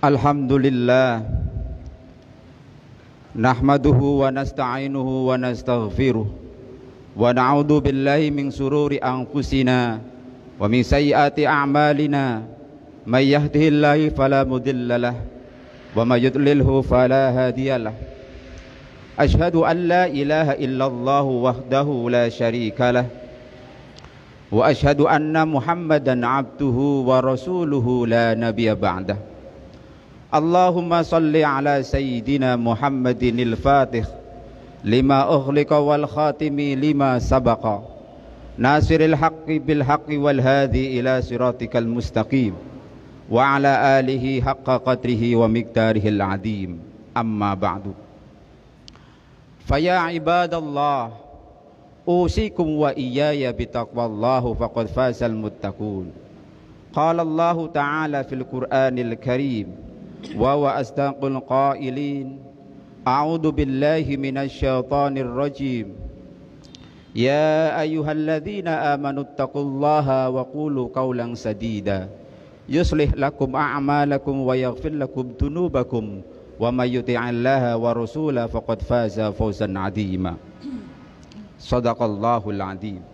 Alhamdulillah, nahmaduhu wa nasta'inuhu wa nastaghfiruh wa na'udzu billahi min sururi anfusina wa min sayyiati a'malina may yahdihillahu fala mudilla lahu wa may yudlilhu fala hadiya lahu. Ashhadu an la ilaha illallah wahdahu la syarika lah wa ashhadu anna Muhammadan abduhu wa rasuluhu la nabiyya ba'dah. Allahumma salli ala sayyidina Muhammadinil Fatih lima ughliqa wal khatimi lima sabaqa nasiril haqqi bil haqqi wal hadi ila siratikal mustaqim wa ala alihi haqqa qadrihi wa miqdarihil azim. Amma ba'du. Faya ibadallah, usikum wa iyaya bitaqwallahu faqad fazal muttaqun. Qala Allah ta'ala fil Qur'anil Karim wa huwa asdaqul qailin. A'udzu billahi minasy syaithanir rajim. Ya ayyuhalladzina amanu taqullaha wa qulu qawlan sadida yuslih lakum a'malakum wa yaghfir lakum dzunubakum wa may yuti'illaha wa rasulahu faqad faza fawzan 'azima. Shadaqallahul 'azim.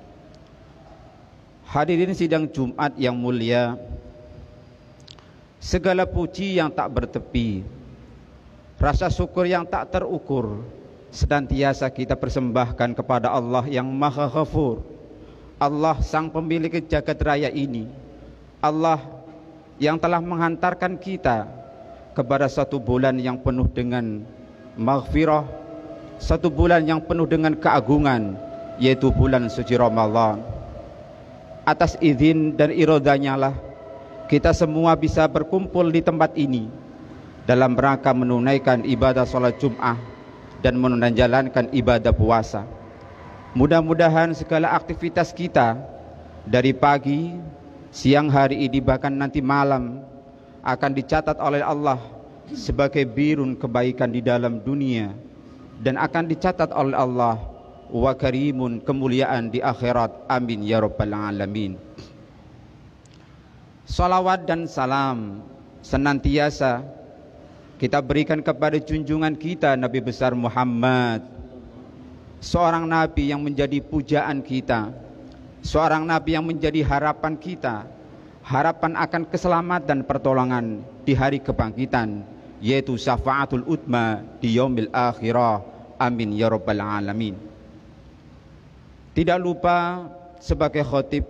Hadirin sidang Jumat yang mulia, segala puji yang tak bertepi, rasa syukur yang tak terukur senantiasa kita persembahkan kepada Allah yang Maha Ghafur, Allah sang pemilik jagat raya ini, Allah yang telah menghantarkan kita kepada satu bulan yang penuh dengan maghfirah, satu bulan yang penuh dengan keagungan, yaitu bulan suci Ramadan. Atas izin dan iradanya lah kita semua bisa berkumpul di tempat ini dalam rangka menunaikan ibadah salat Jum'ah dan menjalankan ibadah puasa. Mudah-mudahan segala aktivitas kita dari pagi, siang hari ini bahkan nanti malam akan dicatat oleh Allah sebagai birun kebaikan di dalam dunia, dan akan dicatat oleh Allah wa karimun, kemuliaan di akhirat. Amin ya rabbal alamin. Salawat dan salam senantiasa kita berikan kepada junjungan kita Nabi besar Muhammad, seorang nabi yang menjadi pujaan kita, seorang nabi yang menjadi harapan kita, harapan akan keselamatan pertolongan di hari kebangkitan, yaitu syafaatul utma di yaumil akhirah. Amin ya rabbal alamin. Tidak lupa sebagai khotib,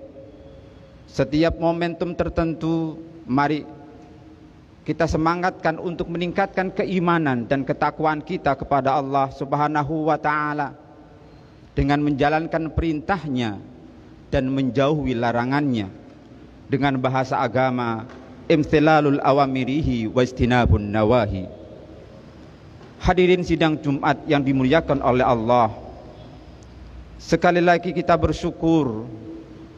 setiap momentum tertentu mari kita semangatkan untuk meningkatkan keimanan dan ketakwaan kita kepada Allah Subhanahu wa ta'ala dengan menjalankan perintahnya dan menjauhi larangannya, dengan bahasa agama imthilalul awamirihi wa istinabun nawahi. Hadirin sidang Jumat yang dimuliakan oleh Allah, sekali lagi kita bersyukur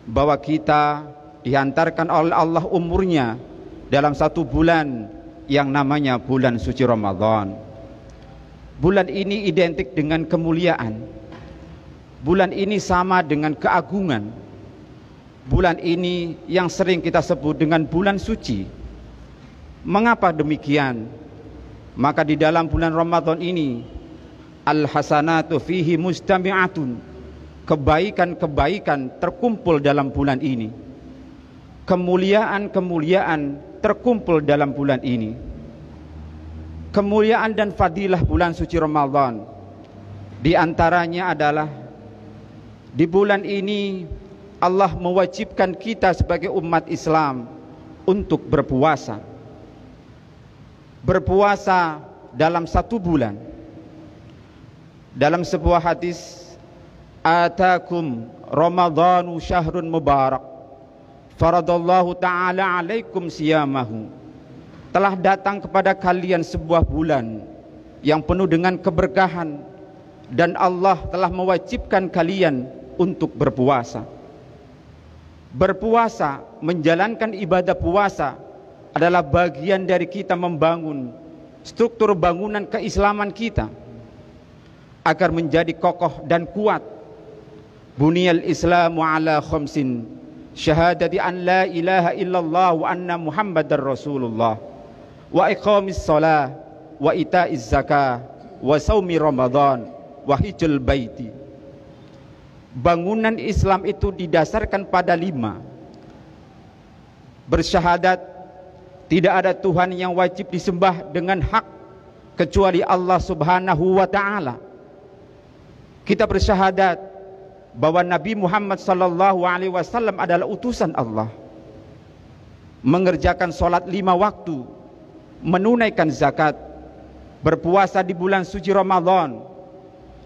bahwa kita dihantarkan oleh Allah umurnya dalam satu bulan yang namanya bulan suci Ramadan. Bulan ini identik dengan kemuliaan. Bulan ini sama dengan keagungan. Bulan ini yang sering kita sebut dengan bulan suci. Mengapa demikian? Maka di dalam bulan Ramadan ini al-hasanatu fihi mustami'atun, kebaikan-kebaikan terkumpul dalam bulan ini, kemuliaan-kemuliaan terkumpul dalam bulan ini. Kemuliaan dan fadilah bulan suci Ramadan di antaranya adalah di bulan ini Allah mewajibkan kita sebagai umat Islam untuk berpuasa. Berpuasa dalam satu bulan. Dalam sebuah hadis, atakum Ramadhanu syahrun mubarak faradallahu ta'ala alaikum siyamahu. Telah datang kepada kalian sebuah bulan yang penuh dengan keberkahan, dan Allah telah mewajibkan kalian untuk berpuasa. Berpuasa, menjalankan ibadah puasa adalah bagian dari kita membangun struktur bangunan keislaman kita agar menjadi kokoh dan kuat, Buniyal Islamu ala khamsin, syahadati an la ilaha illallah wa anna Muhammadar Rasulullah, wa iqamis shalah, wa itaiz zakah, wa saumi Ramadan, wa hijjul baiti. Bangunan Islam itu didasarkan pada 5. Bersyahadat tidak ada Tuhan yang wajib disembah dengan hak kecuali Allah Subhanahu wa ta'ala. Kita bersyahadat bahwa Nabi Muhammad sallallahu alaihi wasallam adalah utusan Allah. Mengerjakan sholat 5 waktu, menunaikan zakat, berpuasa di bulan suci Ramadan,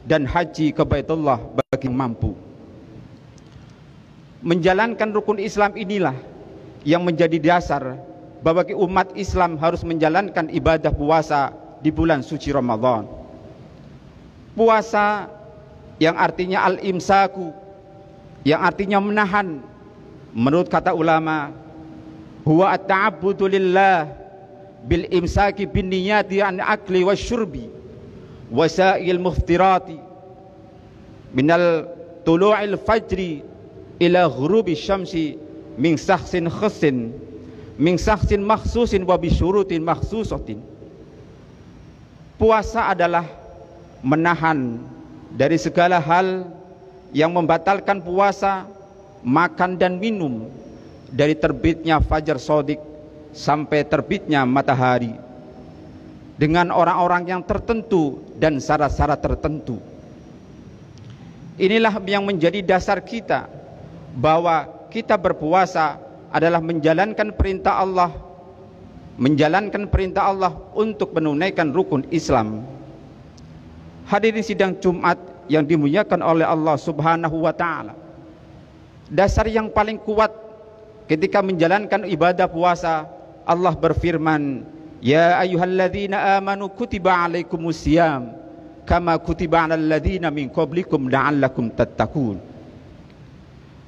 dan haji ke Baitullah bagi yang mampu. Menjalankan rukun Islam inilah yang menjadi dasar bagi umat Islam harus menjalankan ibadah puasa di bulan suci Ramadan. Puasa yang artinya al-imsaku, yang artinya menahan, menurut kata ulama, huwa at-ta'abbudu lillah bil imsaki bin niyati an akli wasyurbi wasail muftirati minal tulu'il fajri ila ghurubi syamsi min sakhsin khassin min sakhsin makhsusin wa bisyurutin makhsusatin. Puasa adalah menahan dari segala hal yang membatalkan puasa, makan dan minum, dari terbitnya fajar shadiq sampai terbitnya matahari, dengan orang-orang yang tertentu dan syarat-syarat tertentu. Inilah yang menjadi dasar kita, bahwa kita berpuasa adalah menjalankan perintah Allah, menjalankan perintah Allah untuk menunaikan rukun Islam. Hadirin sidang Jumat yang dimuliakan oleh Allah Subhanahu wa ta'ala, dasar yang paling kuat ketika menjalankan ibadah puasa, Allah berfirman, ya ayyuhalladzina amanu kutiba alaikumusiyam kama kutiba alal ladzina min qablikum la'allakum tattaqun.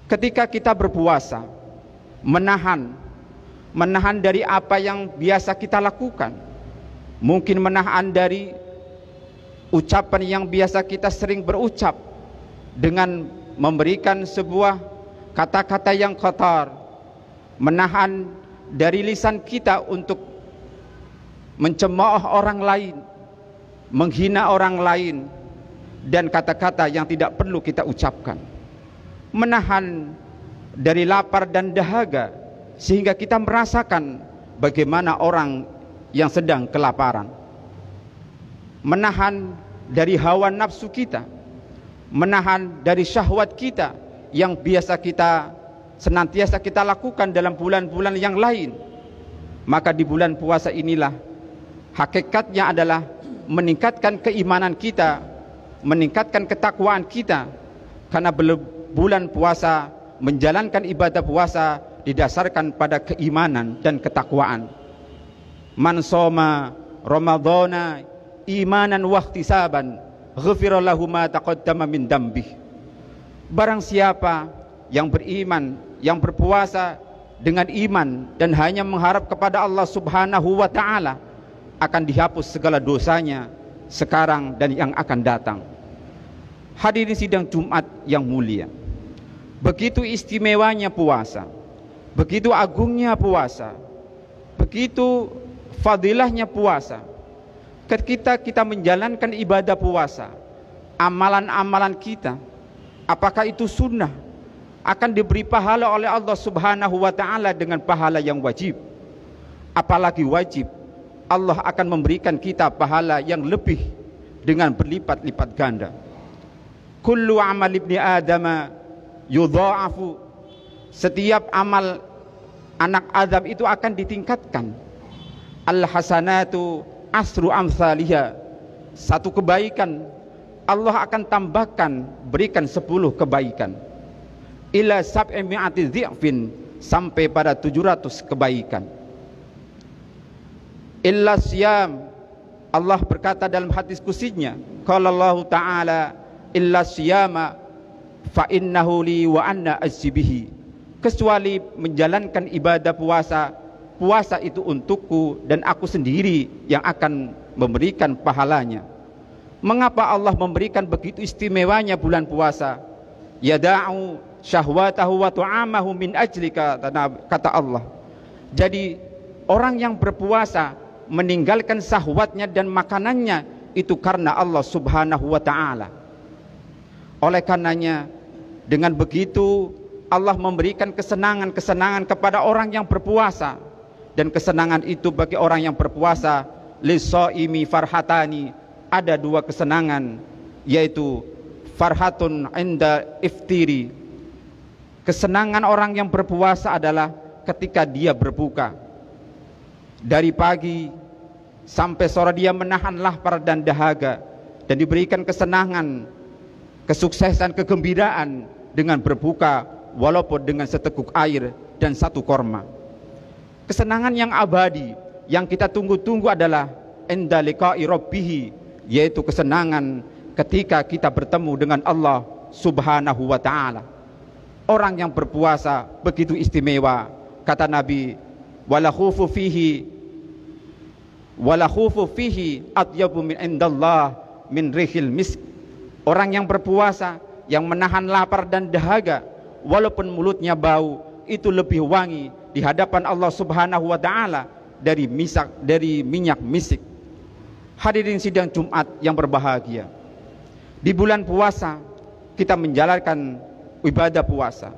Ketika kita berpuasa, menahan dari apa yang biasa kita lakukan, mungkin menahan dari ucapan yang biasa kita sering berucap dengan memberikan sebuah kata-kata yang kotor, menahan dari lisan kita untuk mencemooh orang lain, menghina orang lain, dan kata-kata yang tidak perlu kita ucapkan, menahan dari lapar dan dahaga sehingga kita merasakan bagaimana orang yang sedang kelaparan, menahan dari hawa nafsu kita, menahan dari syahwat kita yang biasa kita senantiasa kita lakukan dalam bulan-bulan yang lain. Maka di bulan puasa inilah hakikatnya adalah meningkatkan keimanan kita, meningkatkan ketakwaan kita, karena bulan puasa, menjalankan ibadah puasa didasarkan pada keimanan dan ketakwaan. Man shoma Ramadhana imanan wa ihtisaban ghufira lahu ma taqaddama min dambih. Barang siapa yang beriman, yang berpuasa dengan iman dan hanya mengharap kepada Allah Subhanahu wa ta'ala, akan dihapus segala dosanya sekarang dan yang akan datang. Hadirin sidang Jumat yang mulia, begitu istimewanya puasa, begitu agungnya puasa, begitu fadilahnya puasa. Ketika kita menjalankan ibadah puasa, amalan-amalan kita, apakah itu sunnah, akan diberi pahala oleh Allah Subhanahu wa ta'ala dengan pahala yang wajib. Apalagi wajib, Allah akan memberikan kita pahala yang lebih dengan berlipat-lipat ganda. Kullu amal ibni adama yudha'afu, setiap amal anak Adam itu akan ditingkatkan. Al hasanatu asru amsalihha, satu kebaikan Allah akan tambahkan, berikan 10 kebaikan. Ila sab'i mi'ati dhi'fin, sampai pada 700 kebaikan. Illa siyam, Allah berkata dalam hadis qudsinya, qala Allah ta'ala illa siyama fa innahu li wa anna ajzibihi, kecuali menjalankan ibadah puasa, puasa itu untukku dan aku sendiri yang akan memberikan pahalanya. Mengapa Allah memberikan begitu istimewanya bulan puasa? yada'u syahwatahu wa tu'amahu min ajlika, kata Allah. Jadi orang yang berpuasa meninggalkan syahwatnya dan makanannya itu karena Allah Subhanahu wa ta'ala. Oleh karenanya dengan begitu Allah memberikan kesenangan-kesenangan kepada orang yang berpuasa, dan kesenangan itu bagi orang yang berpuasa lis-shaimi farhatani, ada dua kesenangan, yaitu farhatun inda iftiri. Kesenangan orang yang berpuasa adalah ketika dia berbuka. Dari pagi sampai sore dia menahan lapar dan dahaga, dan diberikan kesenangan, kesuksesan, kegembiraan dengan berbuka walaupun dengan seteguk air dan satu korma. Kesenangan yang abadi yang kita tunggu-tunggu adalah inda liqa'i rabbih, yaitu kesenangan ketika kita bertemu dengan Allah Subhanahu wa ta'ala. Orang yang berpuasa begitu istimewa. Kata Nabi, wala khufu fihi atyabu min indallah min rihil misk. Orang yang berpuasa, yang menahan lapar dan dahaga, walaupun mulutnya bau, itu lebih wangi di hadapan Allah Subhanahu wa ta'ala dari minyak misik. Hadirin sidang Jumat yang berbahagia, di bulan puasa kita menjalankan ibadah puasa,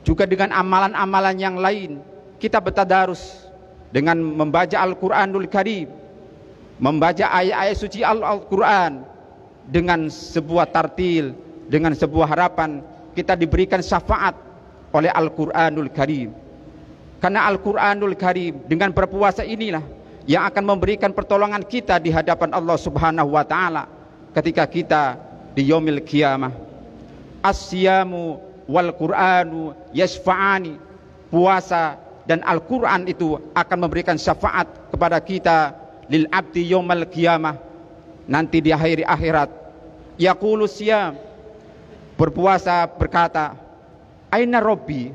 juga dengan amalan-amalan yang lain. Kita bertadarus dengan membaca Al-Quranul Karim, membaca ayat-ayat suci Al-Quran dengan sebuah tartil, dengan sebuah harapan kita diberikan syafaat oleh Al-Quranul Karim. Karena Al-Quranul Karim dengan berpuasa inilah yang akan memberikan pertolongan kita di hadapan Allah Subhanahu wa ta'ala ketika kita di yaumil qiyamah. As-siyamu wal Qur'anu yashfa'ani. Puasa dan Al-Quran itu akan memberikan syafaat kepada kita lil abdi yaumal qiyamah, nanti di akhir akhirat. Yaqulu siyam, berpuasa berkata, aina rabbi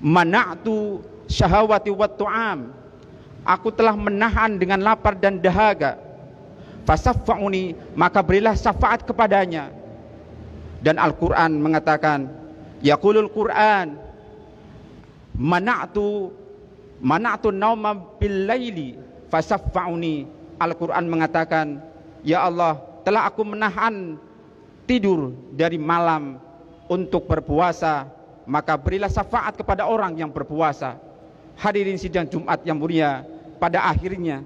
mana'tu syahawati wat tu'am. Aku telah menahan dengan lapar dan dahaga. Fasaffa'uni, maka berilah syafaat kepadanya. Dan Al-Quran mengatakan, yaqulul Quran mana'tu nauma bil laili fasaffa'uni. Al-Quran mengatakan, ya Allah, telah aku menahan tidur dari malam untuk berpuasa, maka berilah syafaat kepada orang yang berpuasa. Hadirin sidang Jumat yang mulia, pada akhirnya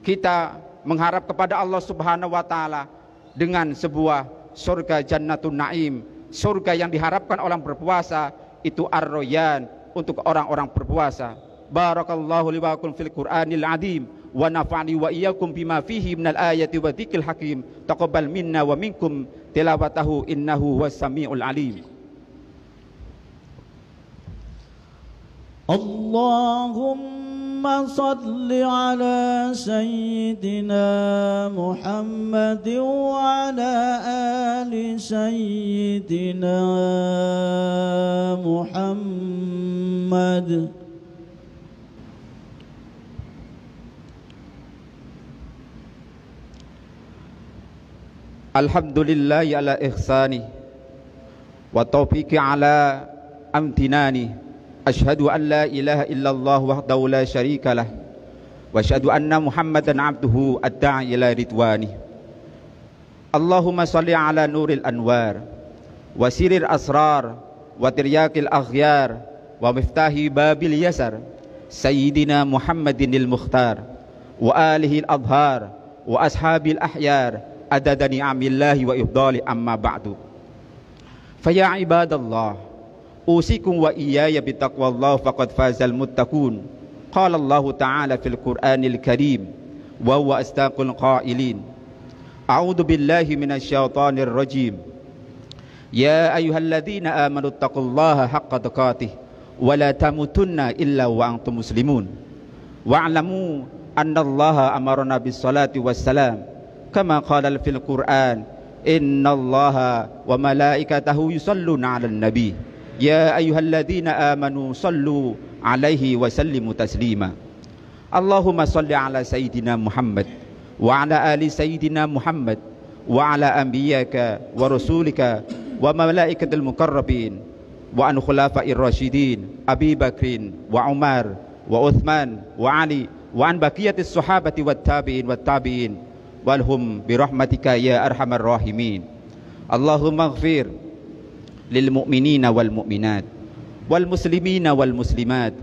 kita mengharap kepada Allah Subhanahu wa ta'ala dengan sebuah surga Jannatun Naim, surga yang diharapkan orang berpuasa itu ar-royan untuk orang-orang berpuasa. Barakallahu li wa lakum fil Qur'anil azim wa nafa'ni wa iyyakum bima fihi minal ayati wa dzikril hakim. Taqabbal minna wa minkum tilawatahu innahu was samiul alim. Allahumma salli ala sayyidina Muhammad wa ala ali sayyidina Muhammad. Alhamdulillahi ala ihsani wa taufiqi ala amtinani. Asyhadu an la ilaha illallah wahdahu la syarika lah, wa asyhadu anna Muhammadan abduhu ad-da'i ila ridwani. Allahumma salli ala nuril anwar wa siril asrar wa tiryaqil aghyar wa miftahi babil yasar sayyidina Muhammadinil mukhtar wa alihi al-adhar wa ashabil ahyar adada ni'amillahi wa ifdali, amma ba'du. Faya ibadallah, usikum wa iyaya bitaqwallah faqad fazal muttaqun. Qala Allah ta'ala fil Qur'anil Karim wa huwa astaqul qailin. A'udzu billahi minasyaitonir rajim. Ya ayyuhalladzina amanu taqullaha haqqa tuqatih wa la tamutunna illa wa antum muslimun. Wa'lamu annallaha amarna bis salati wassalam kama qala fil Qur'an innallaha wa malaikatahu yusalluna 'alan nabi ya ayyuhalladzina amanu sallu 'alaihi wa sallimu taslima. Allahumma salli 'ala sayyidina Muhammad wa 'ala ali sayyidina Muhammad wa 'ala anbiyaka wa rasulika wa malaikatil muqarrabin wa an khulafa'ir rasyidin Abi Bakrin wa Umar wa Uthman wa Ali wa an baqiyatis sahabati wat tabi'in walhum birahmatika ya arhamar rahimin. Allahumma ighfir lil mu'minina wal mu'minat wal muslimina wal muslimat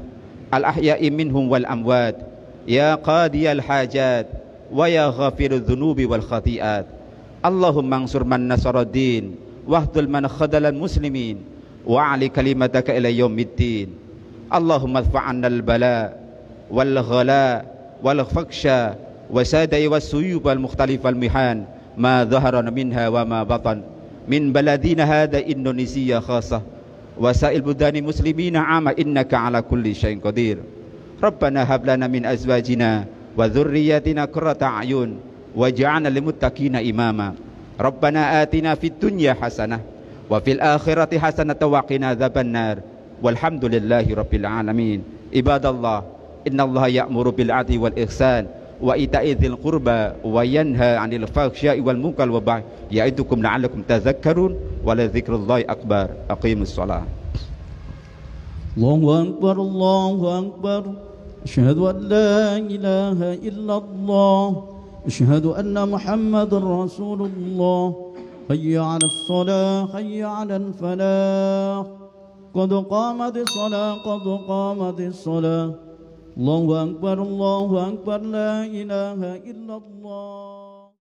al ahya'i minhum wal amwat ya qadiyal hajat wa ya ghafirudz dzunubi wal khati'at. Allahumma ansur man nasaraddin wahdul man khadalal muslimin wa ali kalimataka ila yaumiddin. Allahumma adfa'anna al bala wal ghala wal faksha wasadai wasuyub wal mukhtalif wal mihan ma dhaharana minha wa ma batan min baladina hada Indonesia khasah wasail budani muslimina ama innaka ala kulli syai'in qadir. Rabbana hab lana min azwajina wa dhurriyyatina qurrata a'yun waj'alna lil muttaqina imama. Rabbana atina fid dunya hasanah wa fil akhirati hasanah wa qina adzabannar. Walhamdulillahi rabbil alamin. Ibadallah, innallaha ya'muru bil 'adli wal ihsan wa ita'i dzil qurba wa yanha 'anil fahsya'i wal munkar wa baghi ya'idukum la'allakum tadhakkarun wa la dzikrullahi akbar. Aqimus shalah. Allahu akbar, Allahu akbar. Asyhadu an la ilaha illallah, asyhadu anna Muhammadar Rasulullah. Hayya 'alas shalah, hayya 'alal falah. Qad qamatis shalah, qad qamatis shalah. Allahu akbar, la ilaha illallah.